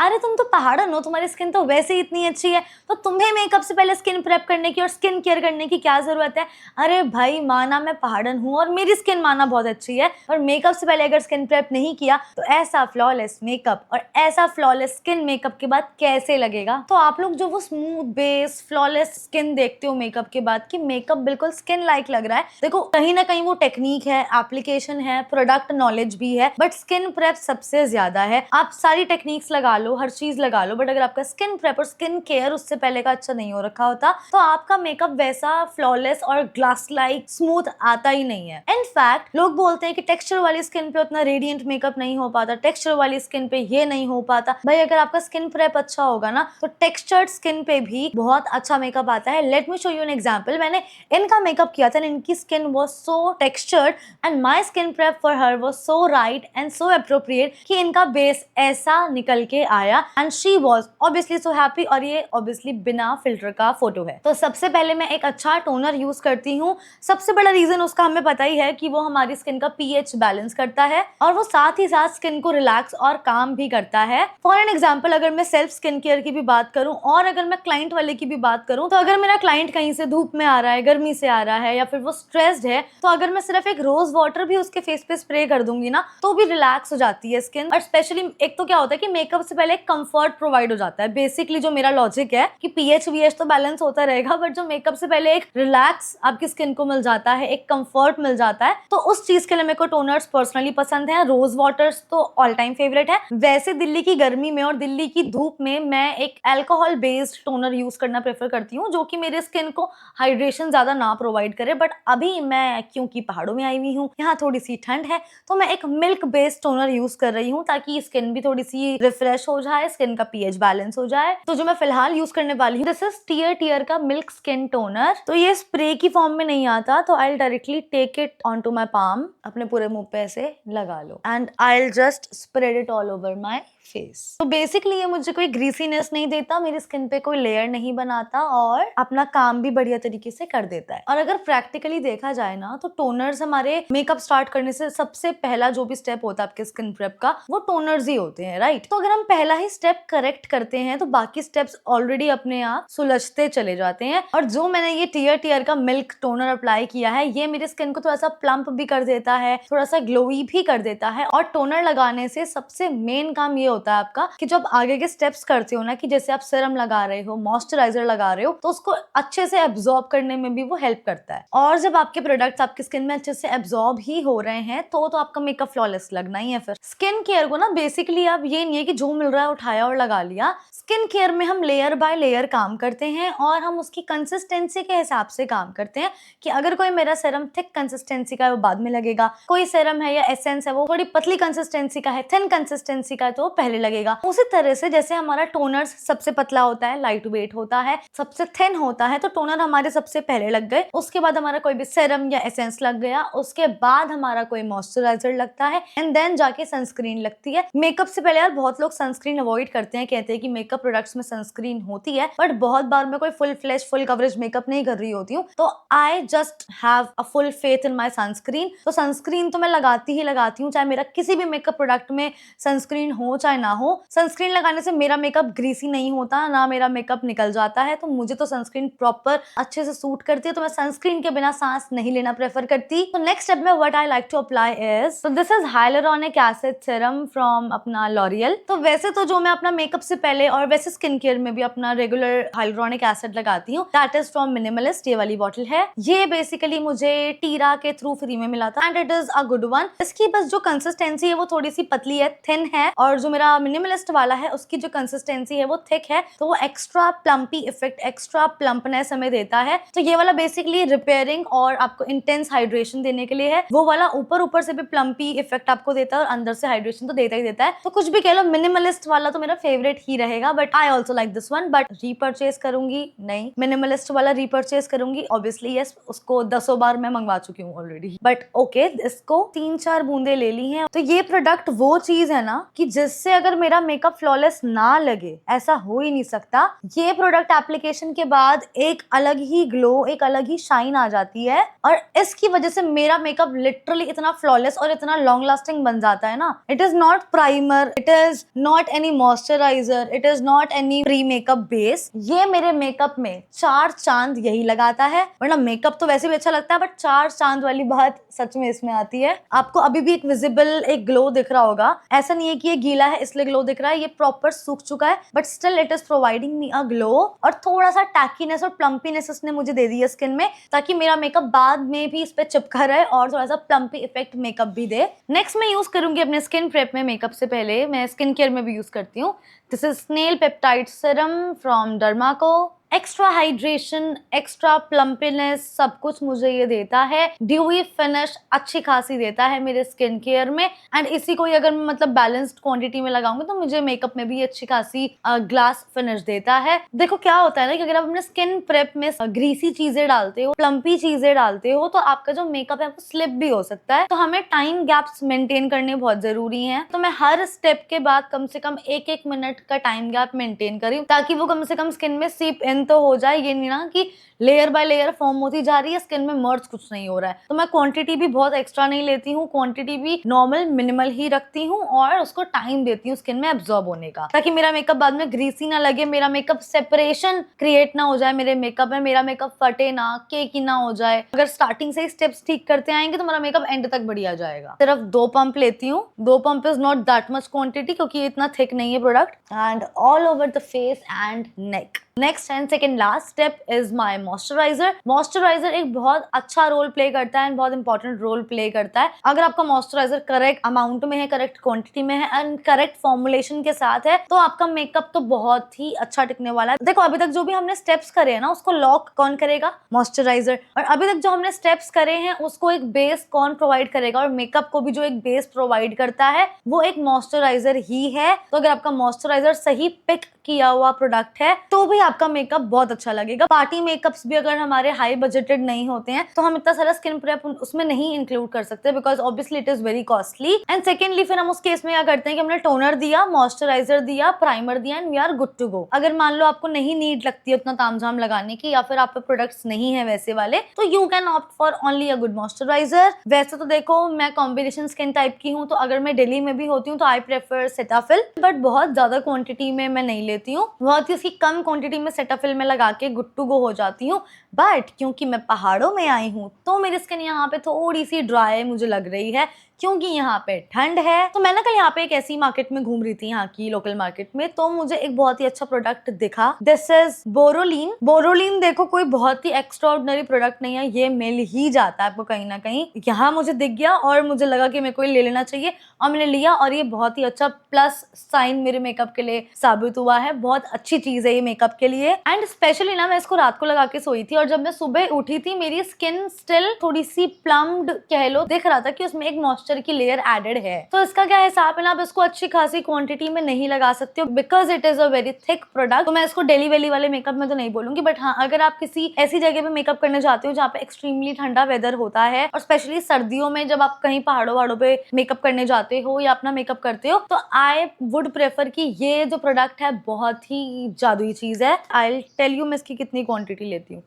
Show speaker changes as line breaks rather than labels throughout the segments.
अरे तुम तो पहाड़न हो, तुम्हारी स्किन तो वैसे ही इतनी अच्छी है, तो तुम्हें मेकअप से पहले स्किन प्रेप करने की और स्किन केयर करने की क्या जरूरत है। अरे भाई माना मैं पहाड़न हूँ और मेरी स्किन माना बहुत अच्छी है, और मेकअप से पहले अगर स्किन प्रेप नहीं किया तो ऐसा फ्लॉलेस मेकअप और ऐसा फ्लॉलेस स्किन मेकअप के बाद कैसे लगेगा। तो आप लोग जो वो स्मूथ बेस फ्लॉलेस स्किन देखते हो मेकअप के बाद कि मेकअप बिल्कुल स्किन लाइक लग रहा है, देखो कहीं ना कहीं वो टेक्निक है, एप्लीकेशन है, प्रोडक्ट नॉलेज भी है, बट स्किन प्रेप सबसे ज्यादा है। आप सारी टेक्निक्स लगा लो, हर चीज लगा लो, बट अगर आपका स्किन प्रेप और स्किन केयर उससे पहले का अच्छा नहीं हो रखा होता तो आपका मेकअप वैसा फ्लॉलेस और ग्लास लाइक स्मूथ आता ही नहीं है। इनफैक्ट लोग बोलते हैं कि टेक्सचर वाली स्किन पे उतना रेडिएंट मेकअप नहीं हो पाता, टेक्सचर वाली स्किन पे ये नहीं हो पाता। भाई अगर आपका स्किन प्रेप अच्छा होगा ना तो टेक्सचर्ड स्किन पे भी बहुत अच्छा मेकअप आता है। Let me show you an example. मैंने इनका मेकअप किया था, इनकी skin was so textured and my skin prep for her was so right and so appropriate कि इनका बेस ऐसा निकल के आया and she was obviously so happy. और ये ऑब्वियसली बिना फिल्टर का फोटो है। तो सबसे पहले मैं एक अच्छा टोनर यूज करती हूँ। सबसे बड़ा रीजन उसका हमें पता ही है कि वो हमारी स्किन का पीएच बैलेंस करता है और वो साथ ही साथ स्किन को रिलैक्स और काम भी करता है। फॉर एन एग्जाम्पल अगर मैं सेल्फ स्किन केयर की भी बात करूं और अगर मैं क्लाइंट वाले की भी बात करूं, तो अगर मेरा क्लाइंट कहीं से धूप में आ रहा है, गर्मी से आ रहा है या फिर वो स्ट्रेस्ड है, तो अगर मैं सिर्फ एक रोज वाटर भी उसके फेस पे स्प्रे कर दूंगी ना तो भी रिलैक्स हो जाती है स्किन। और स्पेशली एक तो क्या होता है कि मेकअप से पहले एक कंफर्ट प्रोवाइड हो जाता है। बेसिकली जो मेरा लॉजिक है कि पीएच वीएच तो बैलेंस होता रहेगा, बट जो मेकअप से पहले एक रिलैक्स आपकी स्किन को मिल जाता है, एक कंफर्ट मिल जाता है, तो उस चीज के लिए मेरे को टोनर्स पर्सनली पसंद है। रोज वाटर्स तो ऑल टाइम फेवरेट है। वैसे दिल्ली की गर्मी में और दिल्ली की धूप में मैं एक अल्कोहल बेस्ड टोनर यूज करना प्रेफर करती हूँ जो कि मेरे स्किन को हाइड्रेशन ज्यादा ना प्रोवाइड करे। बट अभी मैं क्योंकि पहाड़ों में आई हुई हूँ, यहाँ थोड़ी सी ठंड है, तो मैं एक मिल्क बेस्ड टोनर यूज कर रही हूँ ताकि स्किन भी थोड़ी सी रिफ्रेश हो जाए, स्किन का पीएच बैलेंस हो जाए। तो जो मैं फिलहाल यूज करने वाली हूँ दिस इज टियर टियर का मिल्क स्किन टोनर। तो ये स्प्रे की फॉर्म में नहीं आता, तो I directly take it on to my palm, अपने पूरे मुंह पे ऐसे लगा लो and I just spread it all over my face. तो बेसिकली ये मुझे कोई ग्रीसीनेस नहीं देता, मेरी स्किन पे कोई लेयर नहीं बनाता और अपना काम भी बढ़िया तरीके से कर देता है। और अगर प्रैक्टिकली देखा जाए ना तो टोनर्स हमारे मेकअप स्टार्ट करने से सबसे पहला जो भी स्टेप होता है आपके स्किन प्रेप का, वो टोनर्स ही होते हैं, राइट। तो अगर हम पहला ही स्टेप करेक्ट करते हैं तो बाकी स्टेप्स ऑलरेडी अपने आप सुलझते चले जाते हैं। और जो मैंने ये टियर टियर का मिल्क टोनर अप्लाई किया है, ये मेरी स्किन को थोड़ा सा प्लम्प भी कर देता है, थोड़ा सा ग्लोई भी कर देता है। और टोनर लगाने से सबसे मेन काम ये होता है आपका कि जब आगे के स्टेप्स करते हो ना, कि जैसे आप सीरम लगा रहे हो, मॉइस्चराइजर लगा रहे हो, तो उसको अच्छे से एब्जॉर्ब करने में भी वो हेल्प करता है। और जब आपके प्रोडक्ट्स आपकी स्किन में अच्छे से एब्जॉर्ब ही हो रहे हैं तो आपका मेकअप फ्लॉलेस लगना ही है। फिर स्किन केयर को ना बेसिकली आप ये नहीं है कि जो मिल रहा है उठाया और लगा लिया। स्किन केयर में हम लेयर बाय लेयर काम करते हैं और हम उसकी कंसिस्टेंसी के हिसाब से काम करते हैं कि अगर कोई मेरा सीरम थिक कंसिस्टेंसी का है वो बाद में लगेगा, कोई सीरम है या एसेंस है वो थोड़ी पतली कंसिस्टेंसी का है, थिन कंसिस्टेंसी का है, तो वो पहले लगेगा। उसी तरह से जैसे हमारा टोनर सबसे पतला होता है, लाइट वेट होता है, सबसे थिन होता है, तो टोनर हमारे सबसे पहले लग गए, उसके बाद हमारा कोई भी सीरम या एसेंस लग गया, उसके बाद हमारा कोई मॉइस्चराइजर लगता है एंड देन जाके सनस्क्रीन लगती है। मेकअप से पहले यार बहुत लोग सनस्क्रीन अवॉइड करते हैं, कहते हैं कि मेकअप प्रोडक्ट्स में सनस्क्रीन होती है, बट बहुत बार मैं कोई full flash full coverage makeup नहीं कर रही होती हूँ, तो I just have a full faith in my sunscreen. तो सनस्क्रीन तो मैं लगाती ही लगाती हूँ, चाहे मेरा किसी भी मेकअप प्रोडक्ट में सनस्क्रीन हो चाहे ना हो। सनस्क्रीन लगाने से मेरा मेकअप ग्रीसी नहीं होता, ना मेरा मेकअप निकल जाता है, तो मुझे तो सनस्क्रीन प्रॉपर अच्छे से सूट करती है, तो मैं सनस्क्रीन के बिना सांस नहीं लेना प्रेफर करती। तो नेक्स्ट स्टेप में what I like to apply is, so this is hyaluronic acid serum from अपना लॉरियल। तो वैसे तो जो मैं अपना मेकअप से पहले और वैसे स्किन केयर में भी अपना रेगुलर हाइलुरोनिक एसिड लगाती हूँ, दैट इज फ्रॉम मिनिमलिस्ट। ये वाली बॉटल है, ये बेसिकली मुझे टीरा के थ्रू फ्री में मिला था and it is a good one. इसकी बस जो कंसिस्टेंसी है वो थोड़ी सी पतली है, थिन है, और जो मेरा मिनिमलिस्ट वाला है उसकी जो कंसिस्टेंसी है वो थिक है, तो वो एक्स्ट्रा प्लम्पी इफेक्ट, एक्स्ट्रा प्लम्पनेस हमें देता है। तो ये वाला बेसिकली रिपेयरिंग और आपको इंटेंस हाइड्रेशन देने के लिए है। वो वाला ऊपर से भी प्लम्पी इफेक्ट आपको देता है और अंदर से हाइड्रेशन तो देता ही देता है। तो कुछ भी कह लो, मिनिमलिस्ट वाला तो मेरा फेवरेट ही रहेगा, but I also like this one. But repurchase करूंगी नहीं, मिनिमलिस्ट वाला रीपर्चेज करूंगी ऑब्वियसली, यस, उसको 10 बार मैं मंगवा चुकी हूँ ऑलरेडी, बट ओके, इसको 3-4 बूंदे ले ली हैं। तो ये प्रोडक्ट वो चीज है ना कि जिससे अगर मेरा मेकअप फ्लॉलेस ना लगे, ऐसा हो ही नहीं सकता। ये प्रोडक्ट एप्लीकेशन के बाद एक अलग ही ग्लो, एक अलग ही शाइन आ जाती है, और इसकी वजह से मेरा मेकअप लिटरली इतना फ्लॉलेस और इतना लॉन्ग लास्टिंग बन जाता है ना। It is not primer, it is not any moisturiser, it is not any pre makeup base. ये मेरे मेकअप में 4 चांद यही लगाता है, वरना मेकअप तो वैसे भी अच्छा लगता है, बट 4 चांद वाली बात सच में इसमें आती है। आपको अभी भी एक विजिबल एक ग्लो दिख रहा होगा, ऐसा नहीं है कि ये गीला है इसलिए ग्लो दिख रहा है, ये प्रॉपर सूख चुका है, but still it is providing me a glow. और थोड़ा सा टैकीनेस और प्लम्पीनेस इसने मुझे दे दी है स्किन में, ताकि मेरा मेकअप बाद में भी इस पे चिपका रहे और थोड़ा सा प्लम्पी इफेक्ट मेकअप भी दे। नेक्स्ट मैं यूज करूंगी अपने स्किन प्रेप में, मेकअप से पहले मैं स्किन केयर में भी यूज करती हूँ, this is snail peptide serum from Dermaco. Extra hydration, extra plumpiness सब कुछ मुझे ये देता है, ड्यूई फिनिश अच्छी खासी देता है मेरे स्किन केयर में। एंड इसी को ही अगर मैं मतलब बैलेंस्ड क्वांटिटी में लगाऊंगी तो मुझे मेकअप में भी अच्छी खासी ग्लास फिनिश देता है। देखो क्या होता है ना कि अगर आप अपने स्किन प्रेप में ग्रीसी चीजें डालते हो, प्लम्पी चीजें डालते हो, तो आपका जो मेकअप है वो स्लिप भी हो सकता है। तो हमें टाइम गैप्स मेंटेन करने बहुत जरूरी है, तो मैं हर स्टेप के बाद कम से कम 1-1 मिनट का टाइम गैप मेंटेन करी, ताकि वो कम से कम स्किन में सीप इन तो हो जाए, ये नहीं ना कि लेयर बाय लेयर फॉर्म होती जा रही है, स्किन में मर्ज कुछ नहीं हो रहा है। तो मैं क्वांटिटी भी बहुत एक्स्ट्रा नहीं लेती हूँ, क्वांटिटी भी नॉर्मल मिनिमल ही रखती हूँ और उसको टाइम देती हूँ स्किन में एब्जॉर्ब होने का, ताकि मेरा मेकअप बाद में ग्रीसी ना लगे, मेरा मेकअप सेपरेशन क्रिएट ना हो जाए मेरे मेकअप में, मेरा मेकअप फटे ना, केकी ना हो जाए। अगर स्टार्टिंग से ही स्टेप्स ठीक करते आएंगे तो मेरा मेकअप एंड तक बढ़िया जाएगा। सिर्फ 2 पंप लेती हूँ, 2 pump is not that much quantity क्योंकि ये इतना थिक नहीं है product. And all over the face and neck. Next and second last step is my moisturiser. Moisturiser एक बहुत अच्छा रोल प्ले करता है, बहुत इंपॉर्टेंट रोल प्ले करता है। अगर आपका मॉइस्चराइजर करेक्ट अमाउंट में है, करेक्ट क्वांटिटी में है एंड करेक्ट फॉर्मुलेशन के साथ है, तो आपका मेकअप तो बहुत ही अच्छा टिकने वाला है। देखो अभी तक जो भी हमने स्टेप्स करे हैं ना, उसको लॉक कौन करेगा? मॉइस्चराइजर। और अभी तक जो हमने स्टेप्स करे हैं उसको एक बेस कौन प्रोवाइड करेगा? और मेकअप को भी जो एक बेस प्रोवाइड करता है वो एक मॉइस्चराइजर ही है। तो अगर आपका मॉइस्चराइजर सही पिक किया हुआ प्रोडक्ट है तो भी आपका मेकअप बहुत अच्छा लगेगा। पार्टी मेकअप्स भी अगर हमारे हाई बजटेड नहीं होते हैं तो हम इतना सारा स्किन प्रेप उसमें नहीं इंक्लूड कर सकते, because obviously it is very costly. And secondly फिर हम उस केस में क्या करते हैं कि हमने टोनर दिया, मॉइस्चराइजर दिया, प्राइमर दिया and we are good to go. अगर मान लो आपको नहीं नीड लगती है उतना तामझाम लगाने की, या फिर आप पे प्रोडक्ट्स नहीं है वैसे वाले, तो you can opt for only a good moisturiser. वैसे तो देखो मैं कॉम्बिनेशन स्किन टाइप की हूँ, तो अगर मैं दिल्ली में भी होती हूँ तो आई प्रेफर सेटाफिल, बट बहुत ज्यादा क्वांटिटी में मैं नहीं लेती हूँ, बहुत ही उसकी कम क्वांटिटी में सेटाफिल में लगा के गुड टू गो हो जाती हूँ। बट क्योंकि मैं पहाड़ों में आई हूँ तो मेरी स्किन यहाँ पे थोड़ी सी ड्राई मुझे लग रही है, क्योंकि यहाँ पे ठंड है। तो मैं ना कल यहाँ पे एक ऐसी मार्केट में घूम रही थी, यहाँ की लोकल मार्केट में, तो मुझे एक बहुत ही अच्छा प्रोडक्ट दिखा। This is Boroline. बोरोलिन देखो कोई बहुत ही एक्स्ट्राऑर्डिनरी प्रोडक्ट नहीं है, ये मिल ही जाता है आपको कहीं ना कहीं। यहाँ मुझे दिख गया और मुझे लगा कि मेरे को ले लेना चाहिए और मैंने लिया, और ये बहुत ही अच्छा प्लस साइन मेरे मेकअप के लिए साबित हुआ है। बहुत अच्छी चीज है ये मेकअप के लिए। एंड स्पेशली ना मैं इसको रात को लगा के सोई थी और जब मैं सुबह उठी थी मेरी स्किन स्टिल थोड़ी सी प्लम्ड कह लो, दिख रहा था कि उसमें एक मॉइस्चर की लेयर एडेड है। तो इसका क्या हिसाब है ना, आप इसको अच्छी खासी क्वांटिटी में नहीं लगा सकते हो because it is a very thick product. तो मैं इसको डेली वेली वाले मेकअप में तो नहीं बोलूंगी, बट हाँ अगर आप किसी ऐसी जगह पे मेकअप करने जाते हो जहाँ पे एक्सट्रीमली ठंडा वेदर होता है, और स्पेशली सर्दियों में जब आप कहीं पहाड़ों वहाड़ों पे मेकअप करने जाते हो या अपना मेकअप करते हो, तो आई वुड प्रेफर कि ये जो प्रोडक्ट है बहुत ही जादुई चीज है। आई टेल यू मैं इसकी कितनी क्वांटिटी लेती हूँ,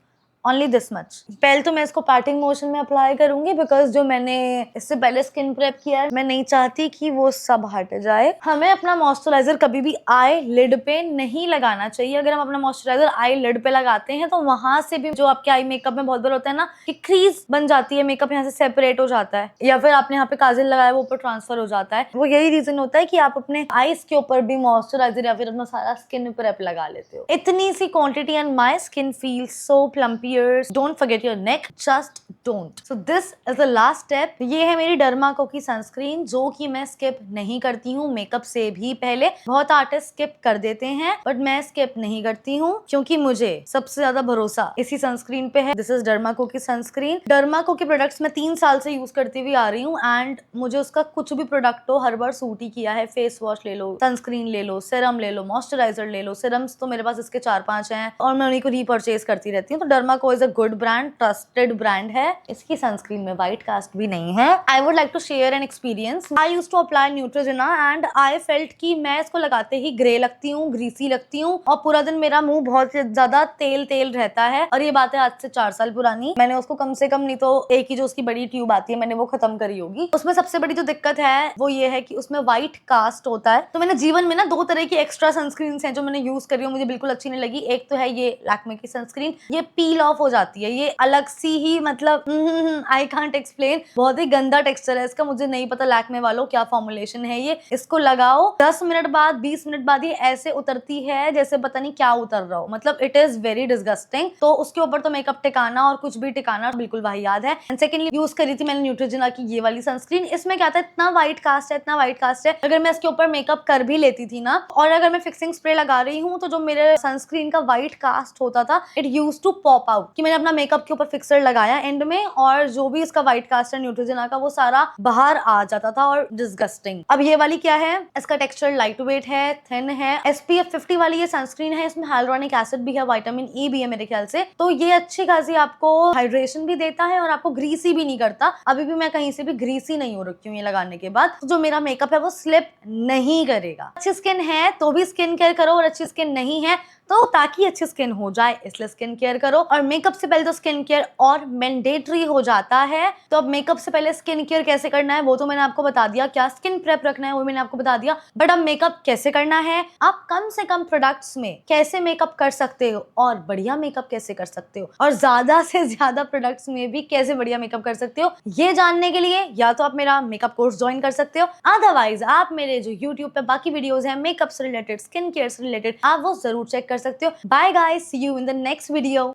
ओनली दिस मच। पहले तो मैं इसको पैटिंग मोशन में अप्लाई करूंगी बिकॉज जो मैंने इससे पहले स्किन प्रेप किया है मैं नहीं चाहती कि वो सब हट जाए। हमें अपना मॉइस्चराइजर कभी भी आई लिड पे नहीं लगाना चाहिए। अगर हम अपना मॉइस्चराइजर आई लिड पे लगाते हैं तो वहां से भी जो आपके आई मेकअप में बहुत बार होता है ना कि क्रीज बन जाती है, मेकअप यहाँ से सेपरेट हो जाता है, या फिर आपने यहाँ पे काजल लगाया वो ऊपर ट्रांसफर हो जाता है। वो यही रीजन होता है कि आप अपने आईज के ऊपर भी मॉइस्चराइजर या फिर अपना सारा स्किन प्रेप लगा लेते हो। इतनी सी quantity and my skin feel so plumpy. Don't forget your neck, just don't. So this is the last step. ये है मेरी डर्माको की सनस्क्रीन जो कि मैं स्किप नहीं करती हूँ मेकअप से भी पहले। बहुत आर्टिस्ट स्किप कर देते हैं बट मैं स्किप नहीं करती हूँ क्योंकि मुझे सबसे ज्यादा भरोसा इसी सनस्क्रीन पे है। दिस इज डर्माको की सनस्क्रीन। डर्माको के प्रोडक्ट्स मैं 3 साल से यूज करती हुई आ रही हूँ एंड मुझे उसका कुछ भी प्रोडक्ट हो हर बार सूट ही किया है। फेस वॉश ले लो, सनस्क्रीन ले लो, सीरम ले लो, मॉइस्चराइजर ले लो। सीरम्स तो मेरे पास इसके 4-5 हैं और मैं उन्हीं को रीपर्चेज करती रहती हूँ। तो डर्माको को is a good brand, trusted brand है। इसकी सनस्क्रीन में व्हाइट कास्ट भी नहीं है। I would like to share an experience. I used to apply Neutrogena and I felt कि मैं इसको लगाते ही ग्रे लगती हूँ, ग्रीसी लगती हूँ और पूरा दिन मेरा मुंह बहुत ज्यादा तेल तेल रहता है। और ये बात है आज से 4 साल पुरानी। मैंने उसको कम से कम नहीं तो एक ही जो उसकी बड़ी ट्यूब आती है मैंने वो खत्म करी होगी। उसमें सबसे बड़ी जो दिक्कत है वो ये है कि उसमें व्हाइट कास्ट होता है। तो मैंने जीवन में ना 2 तरह की एक्स्ट्रा सनस्क्रीन हैं जो मैंने यूज करी हूँ, मुझे बिल्कुल अच्छी नहीं लगी। एक तो है ये लैक्मे की सनस्क्रीन, ये पील ऑफ हो जाती है, ये अलग सी ही मतलब आई कांट एक्सप्लेन, बहुत ही गंदा टेक्सचर है इसका। मुझे नहीं पता लैक्मे वालों क्या फॉर्मुलेशन है ये। इसको लगाओ 10 मिनट बाद 20 मिनट बाद ये ऐसे उतरती है जैसे पता नहीं क्या उतर रहा हो, मतलब इट इज वेरी डिस्गस्टिंग। तो उसके ऊपर तो मेकअप टिकाना और कुछ भी टिकाना बिल्कुल वाहियात है। एंड सेकेंडली यूज करी थी मैंने न्यूट्रोजेना की ये वाली सनस्क्रीन। इसमें क्या था, इतना व्हाइट कास्ट है, इतना व्हाइट कास्ट है, अगर मैं इसके ऊपर मेकअप कर भी लेती थी ना और अगर मैं फिक्सिंग स्प्रे लगा रही हूँ तो जो मेरे सनस्क्रीन का व्हाइट कास्ट होता था it use to pop out, कि मैंने अपना मेकअप के ऊपर फिक्सर लगाया एंड में और जो भी इसका व्हाइट कास्ट है न्यूट्रोजेना का वो सारा बाहर आ जाता था और डिस्गस्टिंग। अब ये वाली क्या है, इसका टेक्सचर लाइट वेट है, थिन है, SPF 50 वाली ये सनस्क्रीन है, इसमें हाइलुरोनिक एसिड भी है, विटामिन E भी है मेरे ख्याल से। तो ये अच्छी खासी आपको हाइड्रेशन भी देता है और आपको ग्रीसी भी नहीं करता। अभी भी मैं कहीं से भी ग्रीसी नहीं हो रखी हूँ ये लगाने के बाद। तो जो मेरा मेकअप है वो स्लिप नहीं करेगा। अच्छी स्किन है तो भी स्किन केयर करो और अच्छी स्किन नहीं है तो ताकि अच्छी स्किन हो जाए इसलिए स्किन केयर करो। और मेकअप से पहले तो स्किन केयर और मैंडेटरी हो जाता है। तो अब मेकअप से पहले स्किन केयर कैसे करना है वो तो मैंने आपको बता दिया, क्या स्किन प्रेप रखना है वो मैंने आपको बता दिया। बट अब मेकअप कैसे करना है, आप कम से कम प्रोडक्ट्स में कैसे मेकअप कर सकते हो और बढ़िया मेकअप कैसे कर सकते हो और ज्यादा से ज्यादा प्रोडक्ट्स में भी कैसे बढ़िया मेकअप कर सकते हो, ये जानने के लिए या तो आप मेरा मेकअप कोर्स ज्वाइन कर सकते हो, अदरवाइज आप मेरे जो यूट्यूब पे बाकी वीडियोस हैं मेकअप से रिलेटेड, स्किन केयर से रिलेटेड, आप वो जरूर चेक कर सकते हो। Bye guys, see you in the next video.